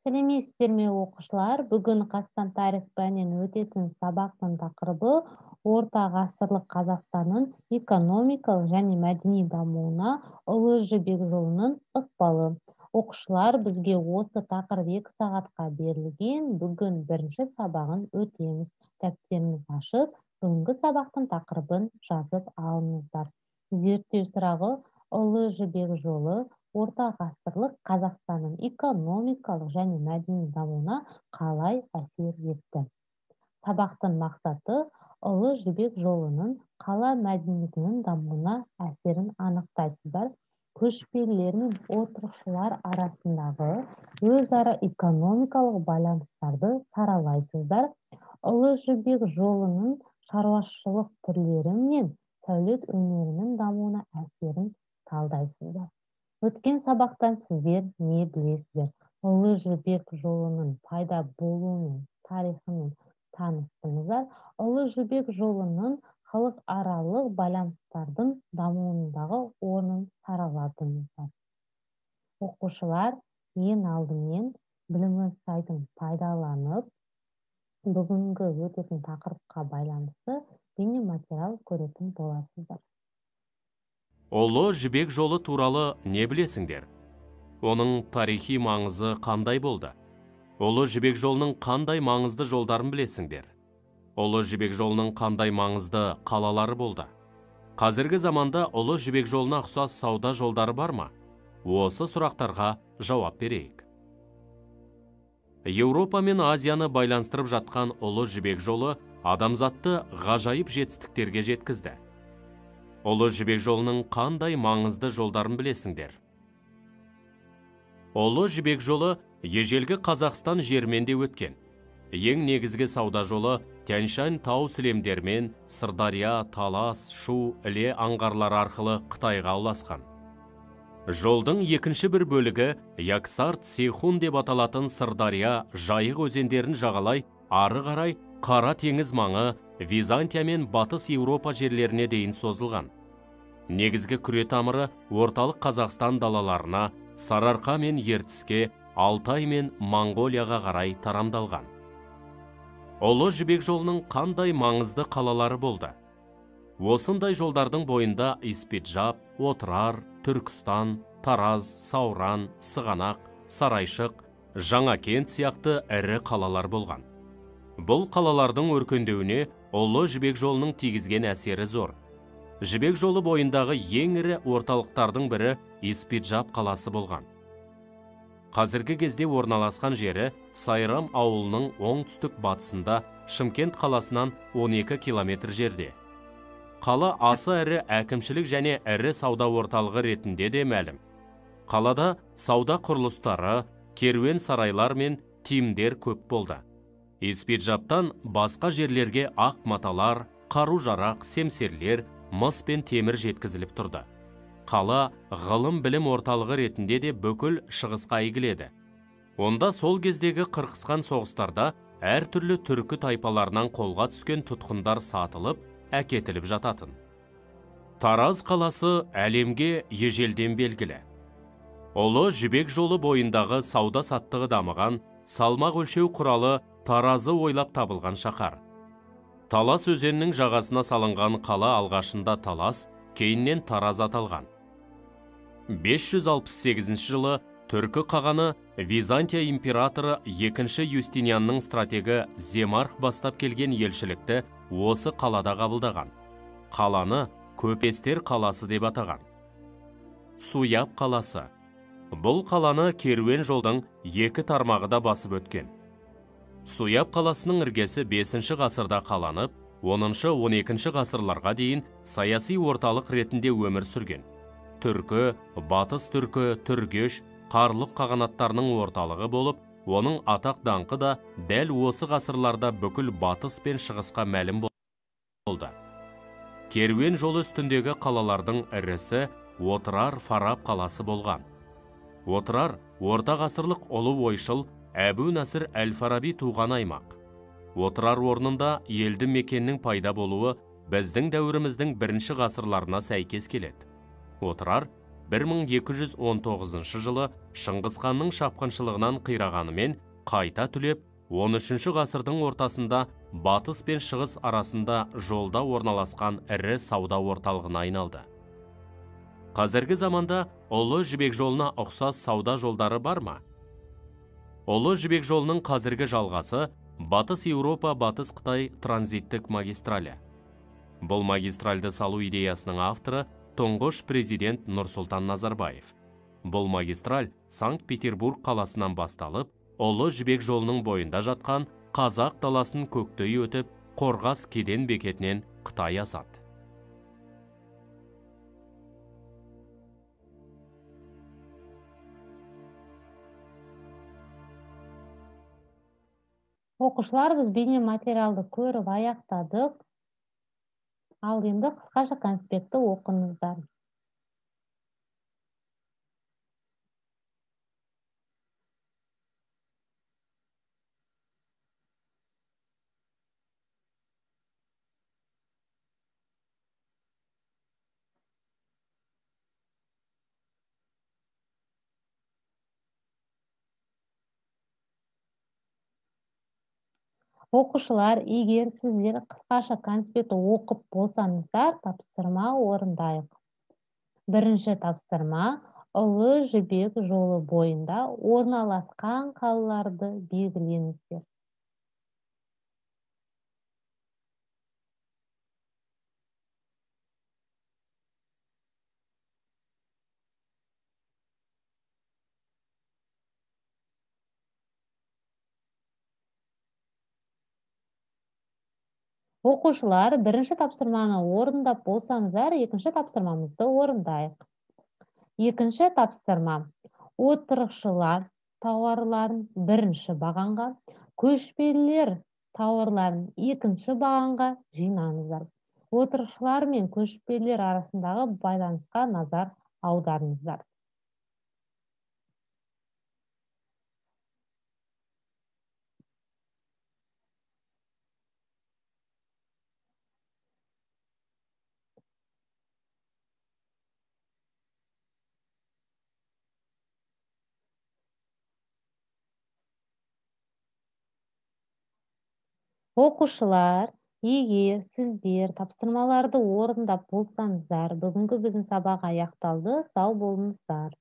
Сәлеметсіздер ме оқушылар? Бүгін Қазақстан тарих пәнінен өтетін сабақтың тақырыбы орта ғасырлық Қазақстанның экономикалық және мәдени дамуына Ұлы Жібек жолының ықпалы. Оқушылар, бізге осы тақырып 2 сағатқа берілген. Бүгін бірінші сабағын өтеміз. Дәптеріңізді ашып, бүгінгі сабақтың тақырыбын жазып алыңыздар. Зерттеу сұрағы: Ұлы Жібек жолы орта ғасырлық Қазақстанның экономикалық және мәдени дамуына қалай әсер етті? Сабақтың мақсаты Ұлы Жібек жолының қала мәдениетінің дамуына әсерін анықтайсыздар. Көшпелілер мен отырықшылар арасындағы өзара экономикалық байланыстарды саралайсыздар. Ұлы Жібек жолының шаруашылық түрлері мен сәулет өнерінің дамуына әсерін талдайсыздар. Өткен сабақтан сіздер не білесіздер? Ұлы Жібек жолының пайда болуымен, тарихымен таныстыңыздар. Ұлы Жібек жолының халықаралық байланыстардың дамуындағы орнын сараладыңыздар. Оқушылар, ең алдымен білімі сайтын пайдаланып, бүгінгі өтетін тақырыпқа байланысты бейнематериал көретін боласыздар. Ұлы Жібек жолы туралы не білесіңдер? Оның тарихи маңызы қандай болды? Ұлы Жібек жолының қандай маңызды жолдарын білесіңдер? Ұлы Жібек жолының қандай маңызды қалалары болды? Қазіргі заманда Ұлы Жібек жолына ұқсас сауда жолдары бар ма? Осы сұрақтарға жауап берейік. Еуропа мен Азияны байланыстырып жатқан Ұлы Жібек жолы адамзатты ғажайып жетістіктерге жеткізді. Ұлы Жібек жолының қандай маңызды жолдарын білесіңдер? Ұлы Жібек жолы ежелгі Қазақстан жерімен де өткен. Ең негізгі сауда жолы Тянь-Шань тау сілемдермен Сырдария, Талас, Шу, Іле аңғарлары арқылы Қытайға ұласқан. Жолдың екінші бір бөлігі Яксарт, Сейхун деп аталатын Сырдария, Жайық өзендерін жағалай, ары қарай Қара теңіз маңы, Византия мен Батыс Еуропа жерлеріне дейін созылған. Негізгі күре тамыры орталық Қазақстан далаларына, Сарыарқа мен Ертіске, Алтай мен Монғолияға қарай тарамдалған. Ұлы Жібек жолының қандай маңызды қалалары болды? Осындай жолдардың бойында Испиджаб, Отырар, Түркістан, Тараз, Сауран, Сығанақ, Сарайшық, Жаңакент сияқты ірі қалалар болған. Бұл қалалардың өркендеуіне Ұлы Жібек жолының тигізген әсері зор. Жібек жолы бойындағы ең ірі орталықтардың бірі Испиджаб қаласы болған. Қазіргі кезде орналасқан жері Сайрам ауылының оңтүстік батысында, Шымкент қаласынан 12 километр жерде. Қала аса ірі әкімшілік және ірі сауда орталығы ретінде де мәлім. Қалада сауда құрылыстары, керуен сарайлар мен тиімдер көп болды. Испиджабтан басқа жерлерге ақ маталар, қару-жарақ, семсерлер, мыс пен темір жеткізіліп тұрды. Қала ғылым білім орталығы ретінде де бүкіл шығысқа әйгіледі. Онда сол кездегі қырқысқан соғыстарда әртүрлі түркі тайпаларынан қолға түскен тұтқындар сатылып, әкетіліп жататын. Тараз қаласы әлемге ежелден белгілі. Ұлы Жібек жолы бойындағы сауда-саттығы дамыған, салмақ өлшеу құралы таразы ойлап табылған шаһар. Талас өзенінің жағасына салынған қала алғашында Талас, кейіннен Тараз аталған. 568 жылы түркі қағаны Византия императоры 2 Юстинианның стратегі Земарх бастап келген елшілікті осы қалада қабылдаған. Қаланы Көпестер қаласы деп атаған. Суяб қаласы. Бұл қаланы керуен жолдың 2 тармағы да басып өткен. Суяб қаласының іргесі 5 ғасырда қаланып, 10-12 ғасырларға дейін саяси орталық ретінде өмір сүрген. Түркі, батыс түркі, түргеш, қарлық қағанаттарының орталығы болып, оның атақ даңқы да дәл осы ғасырларда бүкіл батыс пен шығысқа мәлім болды. Керуен жолы үстіндегі қалалардың ірісі Отырар, Фараб қаласы болған. Отырар орта ғасырлық ұлы ойшыл Әбу Насыр әл-Фараби туған аймақ. Отырар орнында елді мекеннің пайда болуы біздің дәуіріміздің 1 ғасырларына сәйкес келеді. Отырар 1219 жылы Шыңғыс ханның шапқыншылығынан қирағанымен қайта түлеп, 13 ғасырдың ортасында батыс пен шығыс арасында жолда орналасқан ірі сауда орталығына айналды. Қазіргі заманда Ұлы Жібек жолына ұқсас сауда жолдары бар ма? Ұлы Жібек жолының қазіргі жалғасы Батыс Еуропа, Батыс Қытай транзиттік магистралі. Бұл магистральды салу идеясының авторы тұңғыш президент Нұрсұлтан Назарбаев. Бұл магистраль Санкт-Петербург қаласынан басталып, Ұлы Жібек жолының бойында жатқан Қазақ даласын көктей өтіп, Қорғас кеден бекетінен Қытай асады. Оқушылар, біз бейне материалды көріп аяқтадық. Ал енді қысқаша конспектті оқыңыздар. Оқушылар, егер сіздер қысқаша конспекті оқып болсаңыздар, тапсырма орындайық. Бірінші тапсырма: Ұлы Жібек жолы бойында орналасқан қалаларды белгілеңіздер. Оқушылар, бірінші тапсырманы орындап болсаңыздар, екінші тапсырмамызды орындайық. Екінші тапсырма: отырықшылар тауарларын бірінші бағанға, көшпелілер тауарларын екінші бағанға жинаңыздар. Отырықшылар мен көшпелілер арасындағы байланысқа назар аударыңыздар. Оқушылар, егер сіздер тапсырмаларды орындап болсаңыздар, бүгінгі біздің сабақ аяқталды. Сау болыңыздар.